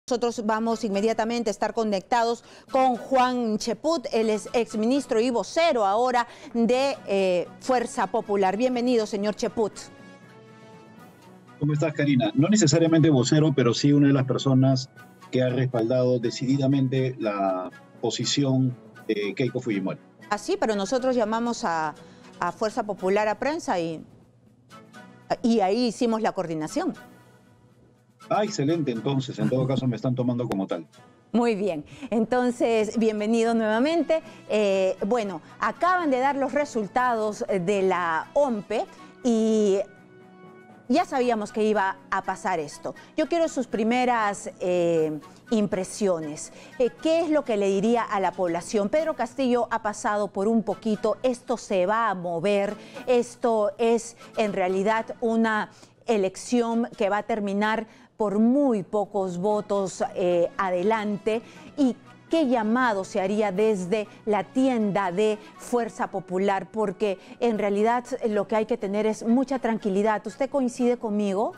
Nosotros vamos inmediatamente a estar conectados con Juan Cheput, él es exministro y vocero ahora de Fuerza Popular. Bienvenido, señor Cheput. ¿Cómo estás, Karina? No necesariamente vocero, pero sí una de las personas que ha respaldado decididamente la posición de Keiko Fujimori. Así, pero nosotros llamamos a Fuerza Popular a prensa y ahí hicimos la coordinación. Ah, excelente, entonces, en todo caso me están tomando como tal. Muy bien, entonces bienvenido nuevamente. Bueno, acaban de dar los resultados de la OMPE y ya sabíamos que iba a pasar esto. Yo quiero sus primeras impresiones. ¿Qué es lo que le diría a la población? Pedro Castillo ha pasado por un poquito, esto se va a mover, esto es en realidad una elección que va a terminar por muy pocos votos adelante. ¿Y qué llamado se haría desde la tienda de Fuerza Popular? Porque en realidad lo que hay que tener es mucha tranquilidad. ¿Usted coincide conmigo?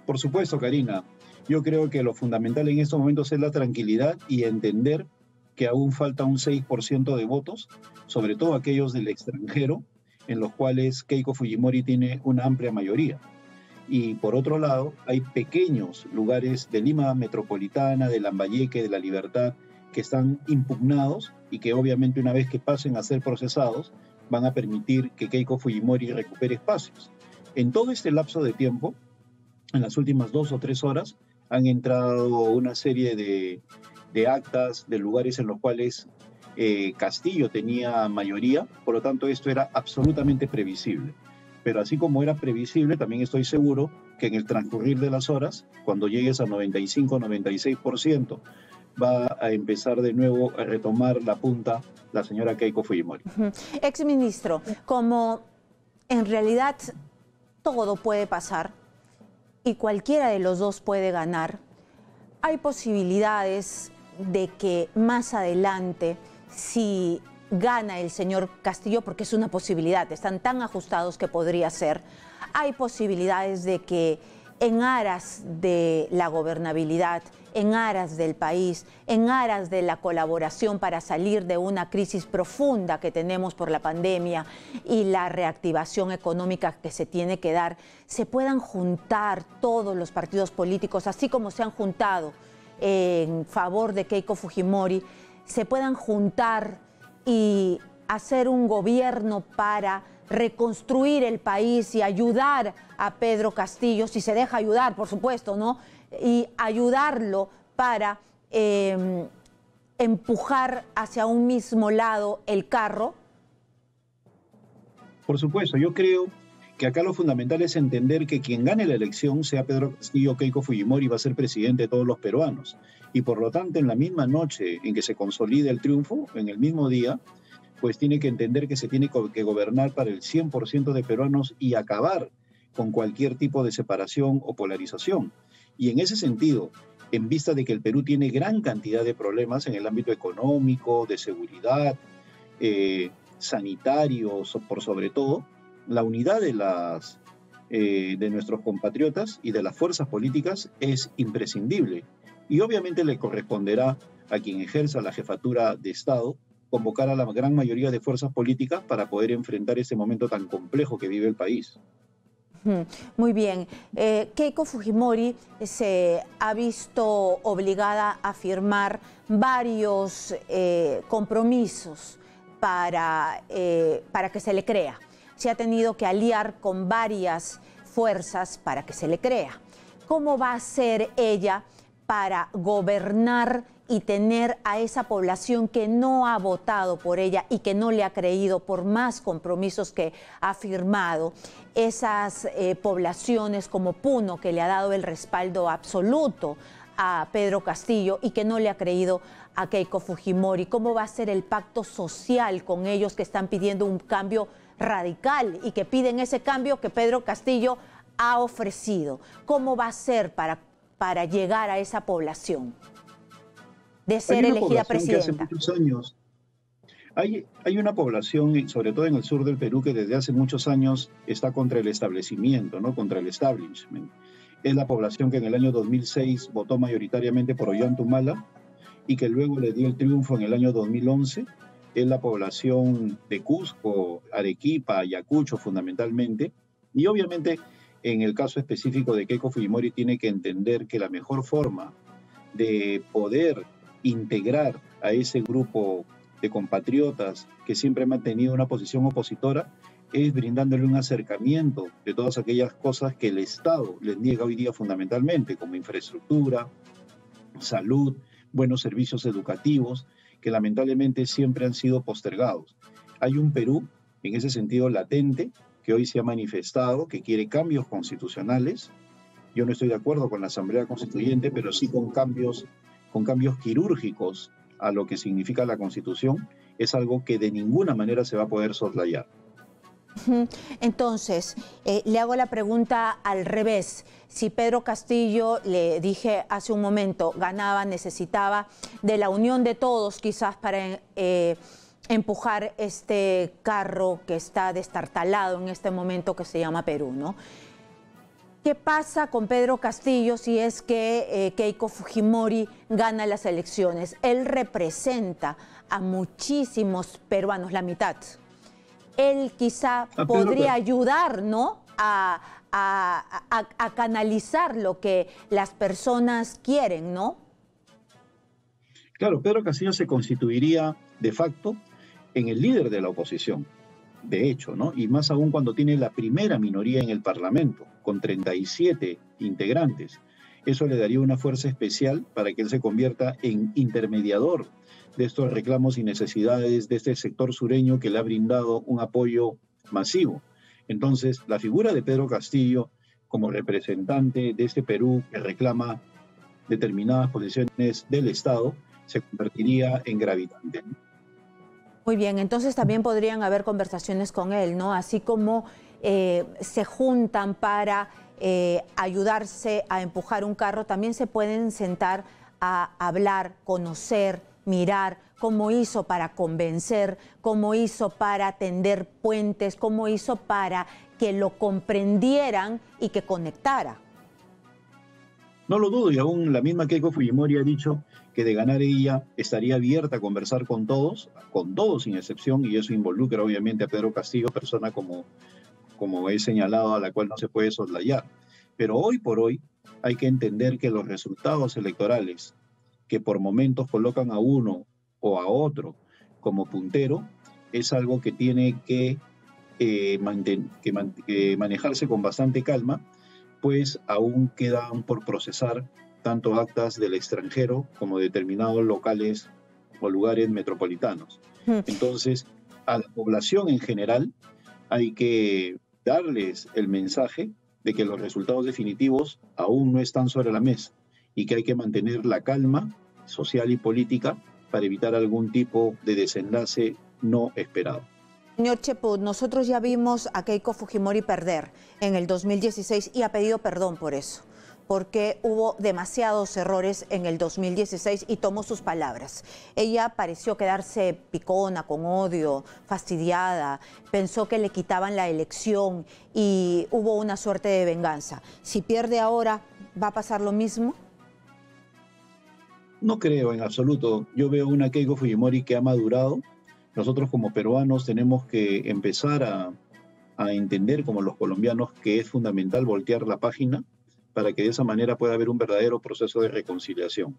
Por supuesto, Karina. Yo creo que lo fundamental en estos momentos es la tranquilidad y entender que aún falta un 6% de votos, sobre todo aquellos del extranjero, en los cuales Keiko Fujimori tiene una amplia mayoría. Y por otro lado, hay pequeños lugares de Lima Metropolitana, de Lambayeque, de La Libertad, que están impugnados y que obviamente una vez que pasen a ser procesados, van a permitir que Keiko Fujimori recupere espacios. En todo este lapso de tiempo, en las últimas 2 o 3 horas, han entrado una serie de actas de lugares en los cuales Castillo tenía mayoría, por lo tanto esto era absolutamente previsible. Pero así como era previsible, también estoy seguro que en el transcurrir de las horas, cuando llegues a 95-96%, va a empezar de nuevo a retomar la punta la señora Keiko Fujimori. Exministro, como en realidad todo puede pasar y cualquiera de los dos puede ganar, hay posibilidades de que más adelante, si gana el señor Castillo, porque es una posibilidad, están tan ajustados que podría ser, hay posibilidades de que en aras de la gobernabilidad, en aras del país, en aras de la colaboración para salir de una crisis profunda que tenemos por la pandemia y la reactivación económica que se tiene que dar, se puedan juntar todos los partidos políticos, así como se han juntado en favor de Keiko Fujimori, se puedan juntar y hacer un gobierno para reconstruir el país y ayudar a Pedro Castillo, si se deja ayudar, por supuesto, ¿no? Y ayudarlo para empujar hacia un mismo lado el carro. Por supuesto, yo creo que acá lo fundamental es entender que quien gane la elección, sea Pedro Castillo o Keiko Fujimori, va a ser presidente de todos los peruanos. Y por lo tanto, en la misma noche en que se consolide el triunfo, en el mismo día, pues tiene que entender que se tiene que gobernar para el 100% de peruanos y acabar con cualquier tipo de separación o polarización. Y en ese sentido, en vista de que el Perú tiene gran cantidad de problemas en el ámbito económico, de seguridad, sanitarios, por sobre todo, la unidad de nuestros compatriotas y de las fuerzas políticas es imprescindible. Y obviamente le corresponderá a quien ejerza la jefatura de Estado convocar a la gran mayoría de fuerzas políticas para poder enfrentar este momento tan complejo que vive el país. Muy bien. Keiko Fujimori se ha visto obligada a firmar varios compromisos para que se le crea. Se ha tenido que aliar con varias fuerzas para que se le crea. ¿Cómo va a ser ella para gobernar y tener a esa población que no ha votado por ella y que no le ha creído por más compromisos que ha firmado? Esas poblaciones como Puno, que le ha dado el respaldo absoluto a Pedro Castillo y que no le ha creído a Keiko Fujimori. ¿Cómo va a ser el pacto social con ellos que están pidiendo un cambio radical y que piden ese cambio que Pedro Castillo ha ofrecido? ¿Cómo va a ser para llegar a esa población de ser elegida presidenta? Hace muchos años, hay una población, sobre todo en el sur del Perú, que desde hace muchos años está contra el establecimiento, ¿no? Contra el establishment. es la población que en el año 2006 votó mayoritariamente por Ollanta-Humala y que luego le dio el triunfo en el año 2011. Es la población de Cusco, Arequipa, Ayacucho fundamentalmente. Y obviamente, en el caso específico de Keiko Fujimori, tiene que entender que la mejor forma de poder integrar a ese grupo de compatriotas que siempre han mantenido una posición opositora es brindándole un acercamiento de todas aquellas cosas que el Estado les niega hoy día fundamentalmente, como infraestructura, salud, buenos servicios educativos, que lamentablemente siempre han sido postergados. Hay un Perú, en ese sentido latente, que hoy se ha manifestado, que quiere cambios constitucionales. Yo no estoy de acuerdo con la Asamblea Constituyente, pero sí con cambios quirúrgicos a lo que significa la Constitución. Es algo que de ninguna manera se va a poder soslayar. Entonces, le hago la pregunta al revés. Si Pedro Castillo, le dije hace un momento, ganaba, necesitaba de la unión de todos quizás para empujar este carro que está destartalado en este momento que se llama Perú, ¿no? ¿Qué pasa con Pedro Castillo si es que Keiko Fujimori gana las elecciones? Él representa a muchísimos peruanos, la mitad. Él quizá podría ayudar, ¿no?, a canalizar lo que las personas quieren, ¿no? Claro, Pedro Castillo se constituiría de facto en el líder de la oposición, de hecho, ¿no? Y más aún cuando tiene la primera minoría en el Parlamento, con 37 integrantes. Eso le daría una fuerza especial para que él se convierta en intermediador de estos reclamos y necesidades de este sector sureño que le ha brindado un apoyo masivo. Entonces, la figura de Pedro Castillo como representante de este Perú que reclama determinadas posiciones del Estado se convertiría en gravitante. Muy bien, entonces también podrían haber conversaciones con él, ¿no? Así como se juntan para ayudarse a empujar un carro, también se pueden sentar a hablar, conocer, mirar cómo hizo para convencer, cómo hizo para tender puentes, cómo hizo para que lo comprendieran y que conectara. No lo dudo, y aún la misma Keiko Fujimori ha dicho que de ganar ella estaría abierta a conversar con todos sin excepción, y eso involucra obviamente a Pedro Castillo, persona como he señalado, a la cual no se puede soslayar. Pero hoy por hoy hay que entender que los resultados electorales que por momentos colocan a uno o a otro como puntero, es algo que tiene que manejarse con bastante calma, pues aún quedan por procesar tanto actas del extranjero como determinados locales o lugares metropolitanos. Entonces, a la población en general hay que darles el mensaje de que los resultados definitivos aún no están sobre la mesa y que hay que mantener la calma social y política para evitar algún tipo de desenlace no esperado. Señor Cheput, nosotros ya vimos a Keiko Fujimori perder en el 2016 y ha pedido perdón por eso, porque hubo demasiados errores en el 2016 y tomó sus palabras. Ella pareció quedarse picona, con odio, fastidiada, pensó que le quitaban la elección y hubo una suerte de venganza. Si pierde ahora, ¿va a pasar lo mismo? No creo en absoluto. Yo veo una Keiko Fujimori que ha madurado. Nosotros como peruanos tenemos que empezar a entender, como los colombianos, que es fundamental voltear la página para que de esa manera pueda haber un verdadero proceso de reconciliación.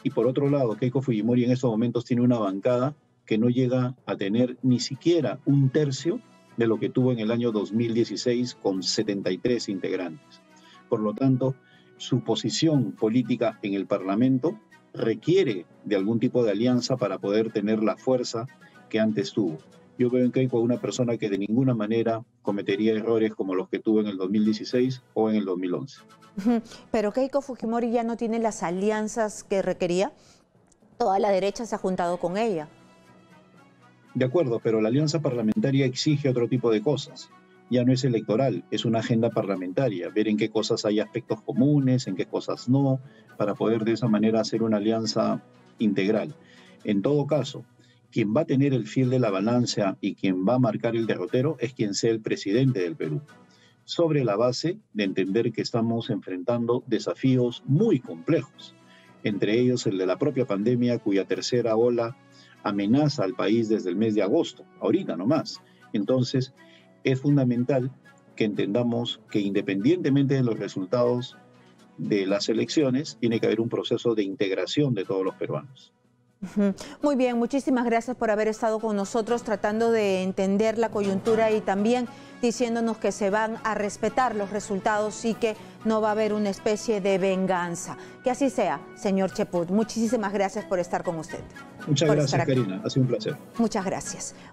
Y por otro lado, Keiko Fujimori en estos momentos tiene una bancada que no llega a tener ni siquiera un tercio de lo que tuvo en el año 2016 con 73 integrantes. Por lo tanto, su posición política en el Parlamento requiere de algún tipo de alianza para poder tener la fuerza que antes tuvo. Yo veo en Keiko una persona que de ninguna manera cometería errores como los que tuvo en el 2016 o en el 2011. Pero Keiko Fujimori ya no tiene las alianzas que requería. Toda la derecha se ha juntado con ella. De acuerdo, pero la alianza parlamentaria exige otro tipo de cosas. Ya no es electoral, es una agenda parlamentaria, ver en qué cosas hay aspectos comunes, en qué cosas no, para poder de esa manera hacer una alianza integral. En todo caso, quien va a tener el fiel de la balanza y quien va a marcar el derrotero es quien sea el presidente del Perú. sobre la base de entender que estamos enfrentando desafíos muy complejos, entre ellos el de la propia pandemia, cuya tercera ola amenaza al país desde el mes de agosto, ahorita nomás. Entonces, es fundamental que entendamos que independientemente de los resultados de las elecciones, tiene que haber un proceso de integración de todos los peruanos. Muy bien, muchísimas gracias por haber estado con nosotros tratando de entender la coyuntura y también diciéndonos que se van a respetar los resultados y que no va a haber una especie de venganza. Que así sea, señor Cheput. Muchísimas gracias por estar con usted. Muchas gracias, Karina. Ha sido un placer. Muchas gracias.